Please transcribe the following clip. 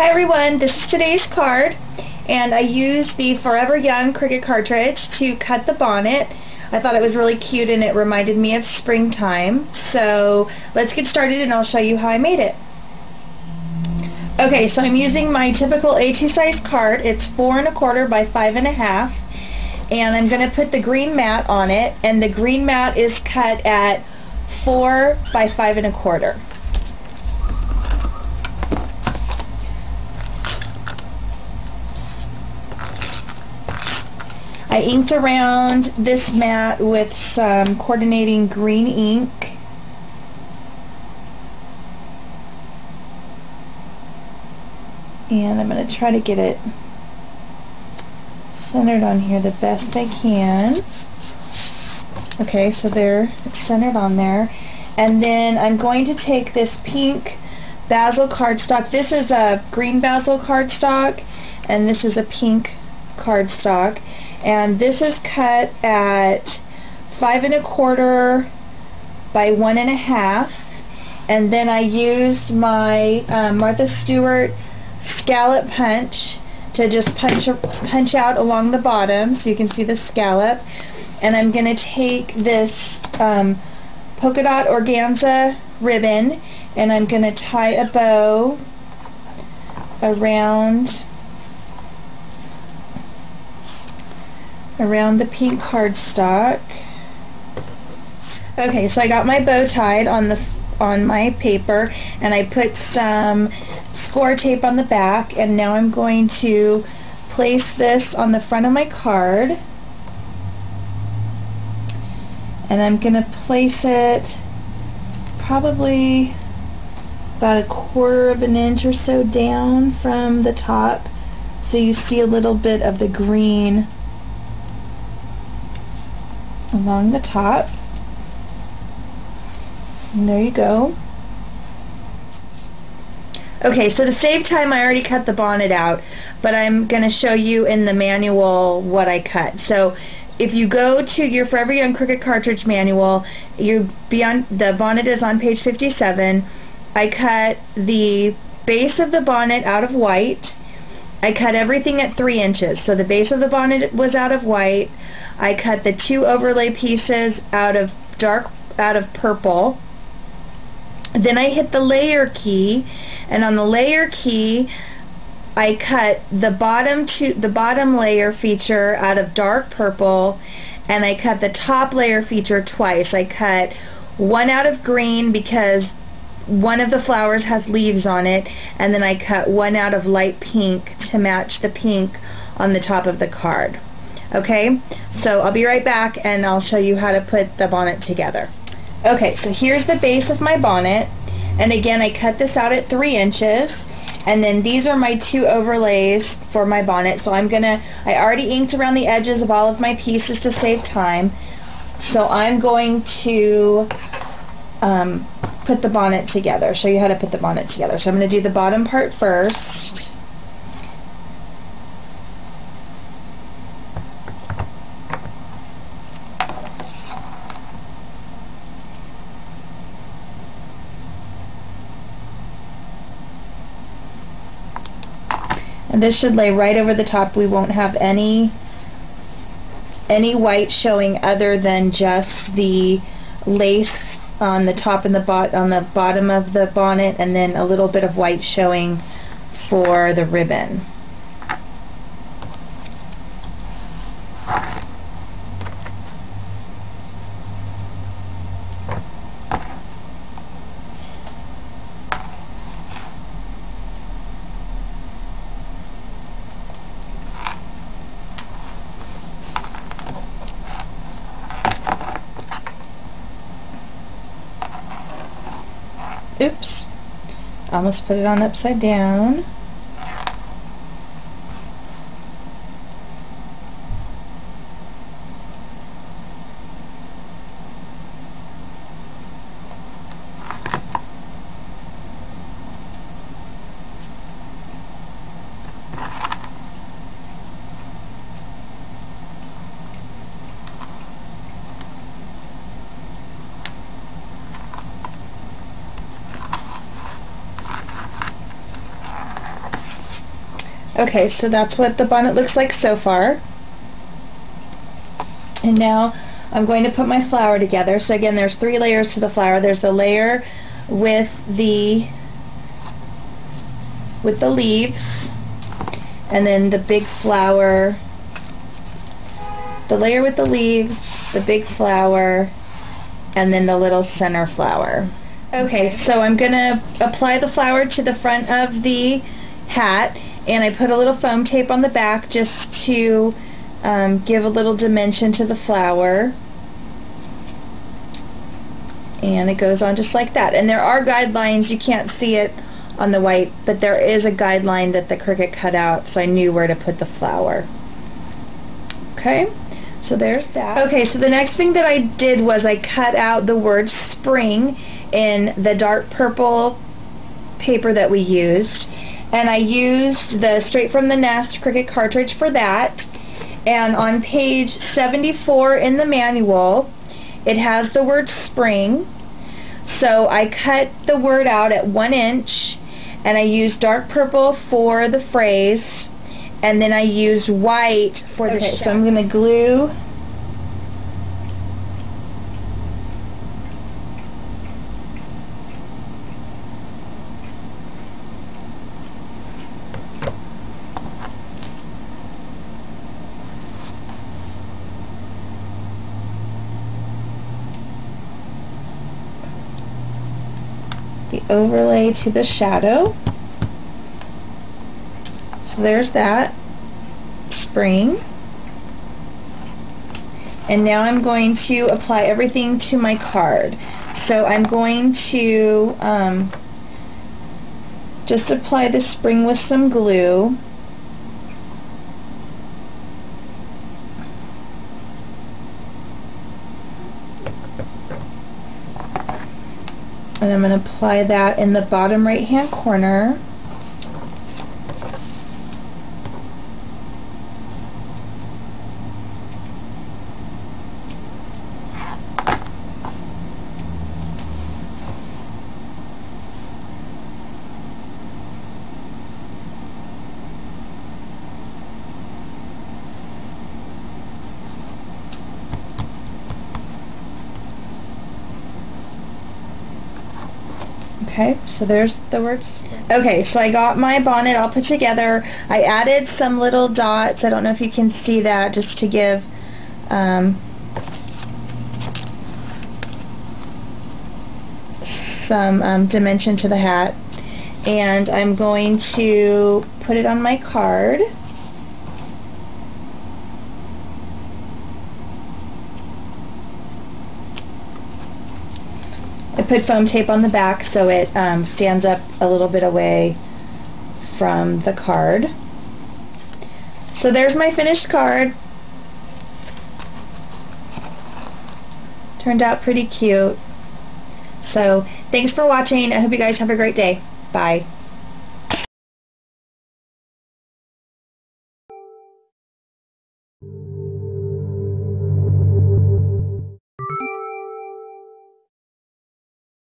Hi everyone, this is today's card, and I used the Forever Young Cricut cartridge to cut the bonnet. I thought it was really cute and it reminded me of springtime. So let's get started and I'll show you how I made it. Okay, so I'm using my typical A2 size card. It's 4 1/4 by 5 1/2, and I'm going to put the green mat on it, and the green mat is cut at 4 by 5 1/4. I inked around this mat with some coordinating green ink. And I'm going to try to get it centered on here the best I can. Okay, so there, it's centered on there. And then I'm going to take this pink basil cardstock. This is a green basil cardstock, and this is a pink cardstock. And this is cut at 5 1/4 by 1 1/2. And then I used my Martha Stewart scallop punch to just punch out along the bottom so you can see the scallop. And I'm going to take this polka dot organza ribbon and I'm going to tie a bow around the pink cardstock. Okay, so I got my bow tied on my paper, and I put some score tape on the back, and now I'm going to place this on the front of my card, and I'm going to place it probably about 1/4 of an inch or so down from the top, so you see a little bit of the green along the top. And there you go. Okay, so to save time, I already cut the bonnet out, but I'm going to show you in the manual what I cut. So if you go to your Forever Young Cricut cartridge manual, the bonnet is on page 57. I cut the base of the bonnet out of white. I cut everything at 3 inches. So the base of the bonnet was out of white. I cut the 2 overlay pieces out of purple. Then I hit the layer key, and on the layer key I cut the bottom layer feature out of dark purple, and I cut the top layer feature twice. I cut one out of green because one of the flowers has leaves on it, and then I cut one out of light pink to match the pink on the top of the card. Okay, so I'll be right back and I'll show you how to put the bonnet together. Okay, so here's the base of my bonnet, and again I cut this out at 3 inches, and then these are my 2 overlays for my bonnet. So I already inked around the edges of all of my pieces to save time, so I'm going to put the bonnet together, show you how to put the bonnet together. So I'm going to do the bottom part first. And this should lay right over the top. We won't have any white showing other than just the lace on the top and on the bottom of the bonnet, and then a little bit of white showing for the ribbon. Oops, almost put it on upside down. Okay, so that's what the bonnet looks like so far. And now I'm going to put my flower together. So again, there's 3 layers to the flower. There's the layer with the leaves, and then the big flower, the layer with the leaves, the big flower, and then the little center flower. Okay, so I'm going to apply the flower to the front of the hat, and I put a little foam tape on the back just to give a little dimension to the flower. And it goes on just like that. And there are guidelines, you can't see it on the white, but there is a guideline that the Cricut cut out, so I knew where to put the flower. Okay, so there's that. Okay, so the next thing that I did was I cut out the word spring in the dark purple paper that we used, and I used the Straight from the Nest Cricut cartridge for that. And on page 74 in the manual, it has the word spring, so I cut the word out at 1 inch, and I used dark purple for the phrase, and then I used white for the shadow. So I'm going to glue the overlay to the shadow. So there's that spring. And now I'm going to apply everything to my card. So I'm going to just apply the spring with some glue. And I'm going to apply that in the bottom right hand corner. Okay, so there's the words. Okay, so I got my bonnet all put together. I added some little dots. I don't know if you can see that, just to give some dimension to the hat. And I'm going to put it on my card. I put foam tape on the back so it stands up a little bit away from the card. So there's my finished card. Turned out pretty cute. So thanks for watching. I hope you guys have a great day. Bye.